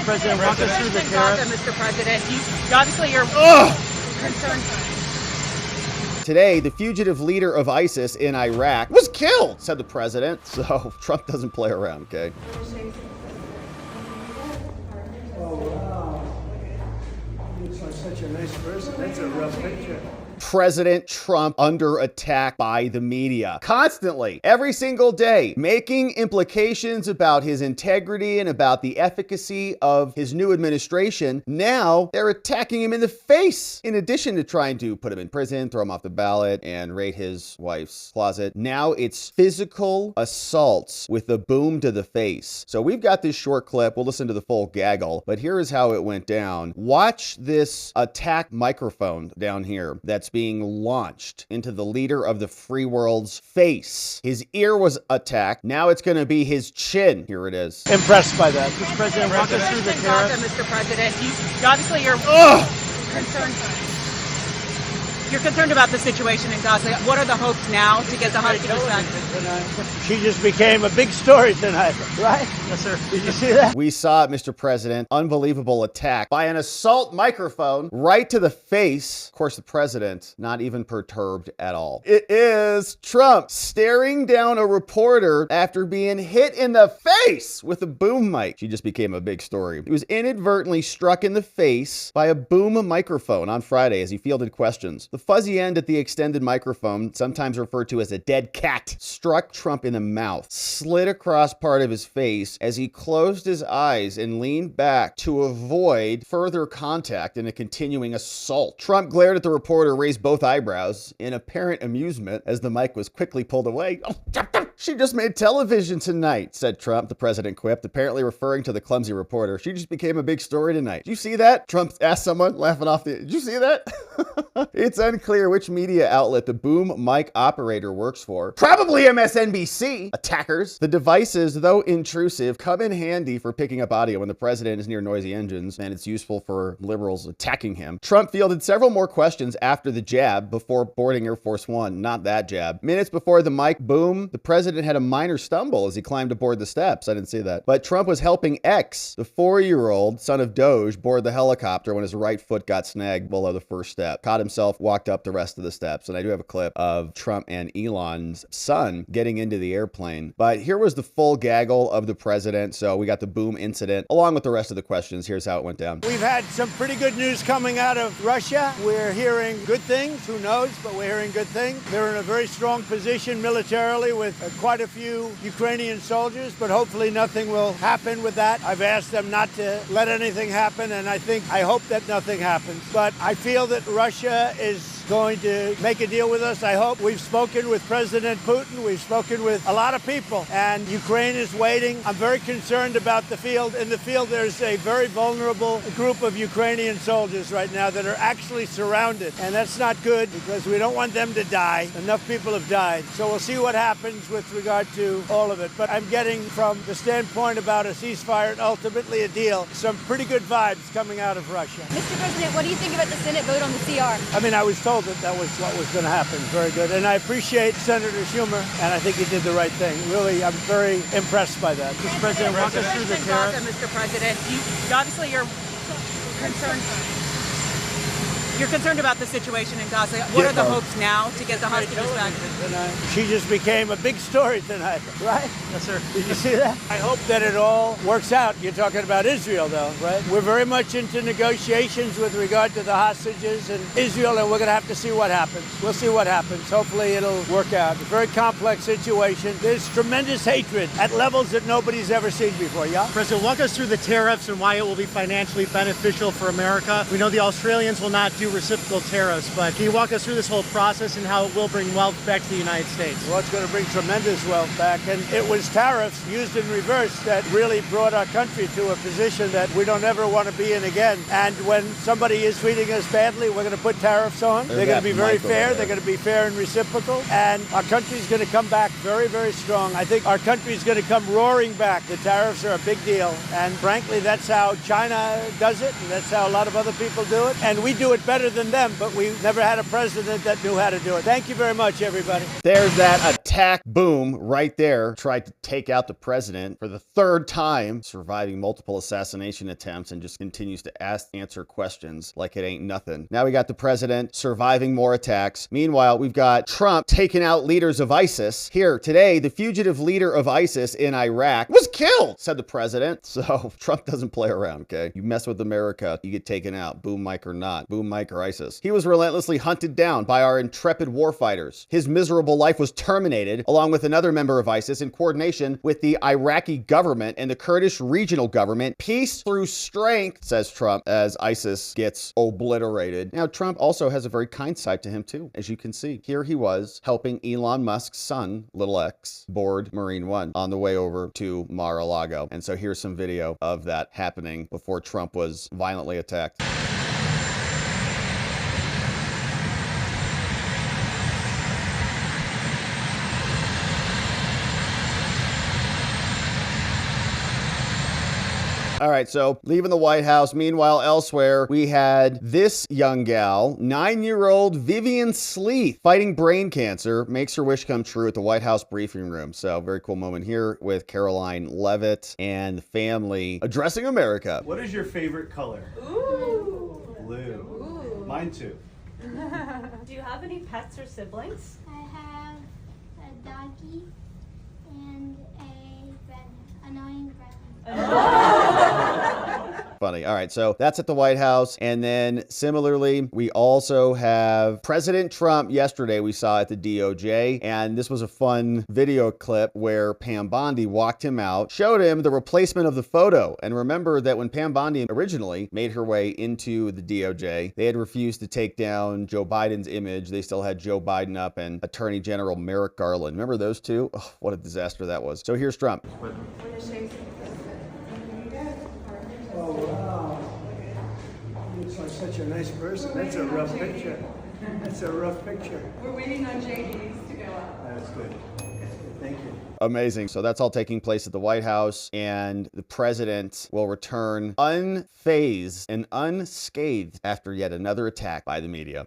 President, walk us through the tariffs. Mr. President, obviously you're concerned. Today, the fugitive leader of ISIS in Iraq was killed, said the president. So Trump doesn't play around, okay? Oh, wow. Looks like such a nice person. That's a rough picture. President Trump under attack by the media constantly, every single day, making implications about his integrity and about the efficacy of his new administration. Now they're attacking him in the face. In addition to trying to put him in prison, throw him off the ballot, and raid his wife's closet, now it's physical assaults with a boom to the face. So we've got this short clip. We'll listen to the full gaggle, but here is how it went down. Watch this attack microphone down here that's being launched into the leader of the free world's face. His ear was attacked. Now it's going to be his chin. Here it is. Impressed by that. Mr. President, walk us through the tariffs. Mr. President, obviously you're concerned. You're concerned about the situation in Gaza. What are the hopes now to get the hostages back? She just became a big story tonight, right? Yes, sir. Did you see that? We saw it, Mr. President. Unbelievable attack by an assault microphone right to the face. Of course, the president, not even perturbed at all. It is Trump staring down a reporter after being hit in the face with a boom mic. She just became a big story. He was inadvertently struck in the face by a boom microphone on Friday as he fielded questions. The fuzzy end at the extended microphone, sometimes referred to as a dead cat, struck Trump in the mouth, slid across part of his face as he closed his eyes and leaned back to avoid further contact in a continuing assault. Trump glared at the reporter, raised both eyebrows in apparent amusement as the mic was quickly pulled away. She just made television tonight, said Trump, the president quipped, apparently referring to the clumsy reporter. She just became a big story tonight. Did you see that? Trump asked someone, laughing off the... Did you see that? It's unclear which media outlet the boom mic operator works for. Probably MSNBC. Attackers. The devices, though intrusive, come in handy for picking up audio when the president is near noisy engines, and it's useful for liberals attacking him. Trump fielded several more questions after the jab before boarding Air Force One. Not that jab. Minutes before the mic boom, the president had a minor stumble as he climbed aboard the steps. I didn't see that. But Trump was helping X, the 4-year-old son of Doge, board the helicopter when his right foot got snagged below the first step. Caught himself, walked up the rest of the steps. And I do have a clip of Trump and Elon's son getting into the airplane. But here was the full gaggle of the president. So we got the boom incident along with the rest of the questions. Here's how it went down. We've had some pretty good news coming out of Russia. We're hearing good things. Who knows? But we're hearing good things. They're in a very strong position militarily with quite a few Ukrainian soldiers, but hopefully nothing will happen with that. I've asked them not to let anything happen, and I hope that nothing happens. But I feel that Russia is going to make a deal with us. I hope. We've spoken with President Putin. We've spoken with a lot of people, and Ukraine is waiting. I'm very concerned about the field. In the field, there's a very vulnerable group of Ukrainian soldiers right now that are actually surrounded, and that's not good because we don't want them to die. Enough people have died. So we'll see what happens with regard to all of it. But I'm getting, from the standpoint about a ceasefire and ultimately a deal, some pretty good vibes coming out of Russia. Mr. President, what do you think about the Senate vote on the CR? I mean, I was told that was what was going to happen. Very good. And I appreciate Senator Schumer, and I think he did the right thing. Really, I'm very impressed by that. Mr. President, walk us through the tariffs. Mr. President, obviously you're concerned. You're concerned about the situation in Gaza. What are the hopes now to get the hostages back? She just became a big story tonight, right? Yes, sir. Did you see that? I hope that it all works out. You're talking about Israel, though, right? We're very much into negotiations with regard to the hostages in Israel, and we're going to have to see what happens. We'll see what happens. Hopefully it'll work out. A very complex situation. There's tremendous hatred at levels that nobody's ever seen before, yeah? President, walk us through the tariffs and why it will be financially beneficial for America. We know the Australians will not do reciprocal tariffs, but can you walk us through this whole process and how it will bring wealth back to the United States? Well, it's going to bring tremendous wealth back, and it was tariffs used in reverse that really brought our country to a position that we don't ever want to be in again. And when somebody is treating us badly, we're going to put tariffs on. They're going to be very fair. They're going to be fair and reciprocal, and our country's going to come back very, very strong. I think our country's going to come roaring back. The tariffs are a big deal, and frankly, that's how China does it, and that's how a lot of other people do it, and we do it better better than them, but we never had a president that knew how to do it. Thank you very much, everybody. There's that attack boom right there. Tried to take out the president for the third time, surviving multiple assassination attempts, and just continues to answer questions like it ain't nothing. Now we got the president surviving more attacks. Meanwhile, we've got Trump taking out leaders of ISIS. Here today, the fugitive leader of ISIS in Iraq was killed, said the president. So Trump doesn't play around, okay? You mess with America, you get taken out. Boom mic or not. Boom mic or ISIS. He was relentlessly hunted down by our intrepid warfighters. His miserable life was terminated, along with another member of ISIS, in coordination with the Iraqi government and the Kurdish regional government. Peace through strength, says Trump, as ISIS gets obliterated. Now, Trump also has a very kind side to him, too, as you can see. Here he was helping Elon Musk's son, little X, board Marine One on the way over to Mar-a-Lago. And so here's some video of that happening before Trump was violently attacked. All right, so leaving the White House. Meanwhile, elsewhere, we had this young gal, 9-year-old Vivian Sleeth, fighting brain cancer, makes her wish come true at the White House briefing room. So very cool moment here with Caroline Leavitt and the family addressing America. What is your favorite color? Ooh. Blue. Ooh. Mine too. Do you have any pets or siblings? I have a doggy and a annoying brother. Funny. All right, so that's at the White House. And then similarly, we also have President Trump yesterday we saw at the DOJ. And this was a fun video clip where Pam Bondi walked him out, showed him the replacement of the photo. And remember that when Pam Bondi originally made her way into the DOJ, they had refused to take down Joe Biden's image. They still had Joe Biden up and Attorney General Merrick Garland. Remember those two? Oh, what a disaster that was. So here's Trump. Oh, wow. Looks like such a nice person. That's a rough picture. That's a rough picture. We're waiting on JDs to go up. That's good. Thank you. Amazing. So that's all taking place at the White House, and the president will return unfazed and unscathed after yet another attack by the media.